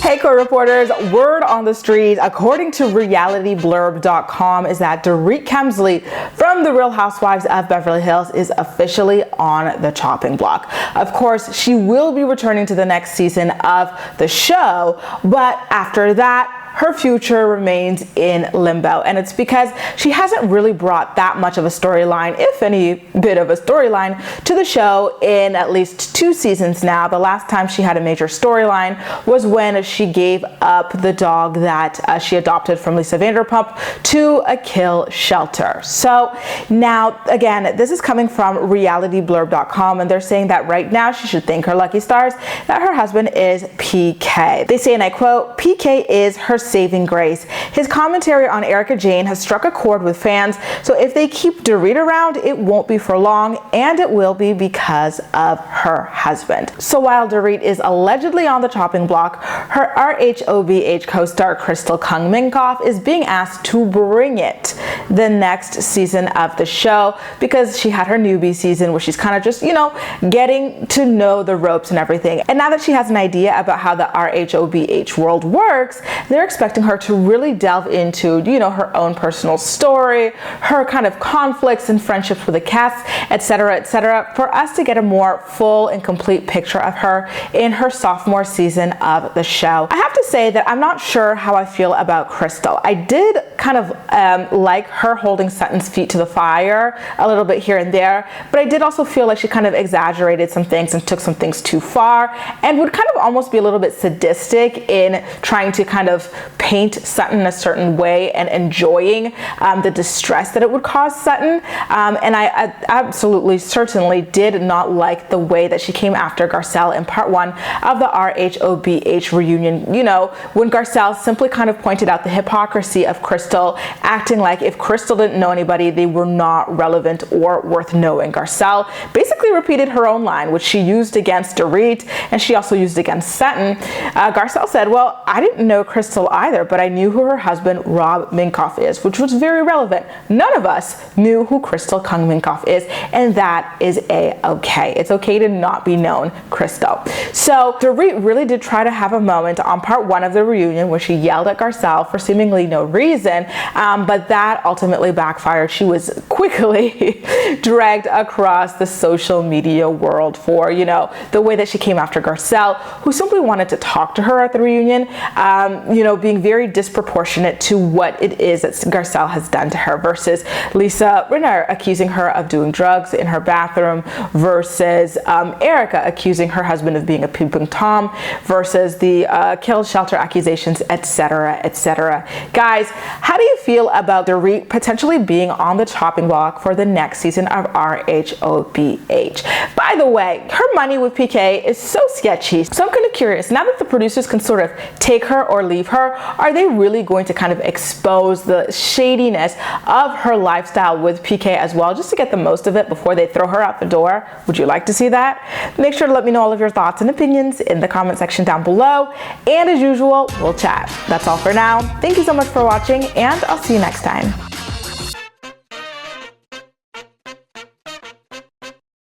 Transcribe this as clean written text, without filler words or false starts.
Hey co-reporters, word on the street, according to realityblurb.com, is that Dorit Kemsley from The Real Housewives of Beverly Hills is officially on the chopping block. Of course, she will be returning to the next season of the show, but after that, her future remains in limbo, and it's because she hasn't really brought that much of a storyline, if any bit of a storyline, to the show in at least 2 seasons now. The last time she had a major storyline was when she gave up the dog that she adopted from Lisa Vanderpump to a kill shelter. So now, again, this is coming from realityblurb.com, and they're saying that right now she should thank her lucky stars that her husband is PK. They say, and I quote, "PK is her saving grace. His commentary on Erika Jayne has struck a chord with fans, so if they keep Dorit around, it won't be for long, and it will be because of her husband." So while Dorit is allegedly on the chopping block, her RHOBH co-star Crystal Minkoff is being asked to bring it the next season of the show because she had her newbie season where she's kind of just, getting to know the ropes and everything. And now that she has an idea about how the RHOBH world works, they're expecting her to really delve into, her own personal story, her kind of conflicts and friendships with the cast, etc., for us to get a more full and complete picture of her in her sophomore season of the show. I have to say that I'm not sure how I feel about Crystal. I did kind of like her holding Sutton's feet to the fire a little bit here and there, but I did also feel like she kind of exaggerated some things and took some things too far and would kind of almost be a little bit sadistic in trying to kind of paint Sutton a certain way and enjoying the distress that it would cause Sutton. And I absolutely, certainly did not like the way that she came after Garcelle in part 1 of the RHOBH reunion. When Garcelle simply kind of pointed out the hypocrisy of Crystal, acting like if Crystal didn't know anybody, they were not relevant or worth knowing. Garcelle basically repeated her own line, which she used against Dorit, and she also used against Sutton. Garcelle said, "Well, I didn't know Crystal either, but I knew who her husband, Minkoff, is," which was very relevant. None of us knew who Crystal Minkoff is, and that is okay. It's okay to not be known, Crystal. So Dorit really did try to have a moment on part 1 of the reunion where she yelled at Garcelle for seemingly no reason, but that ultimately backfired. She was quickly dragged across the social media world for, the way that she came after Garcelle, who simply wanted to talk to her at the reunion, being very disproportionate to what it is that Garcelle has done to her, versus Lisa Rinna accusing her of doing drugs in her bathroom, versus Erika accusing her husband of being a peeping Tom, versus the kill shelter accusations, etc. Guys, how do you feel about Dorit potentially being on the chopping block for the next season of RHOBH? By the way, her money with PK is so sketchy, so I'm kind of curious, now that the producers can sort of take her or leave her, are they really going to kind of expose the shadiness of her lifestyle with PK as well, just to get the most of it before they throw her out the door? Would you like to see that? Make sure to let me know all of your thoughts and opinions in the comment section down below, and as usual, we'll chat. That's all for now. Thank you so much for watching, and I'll see you next time.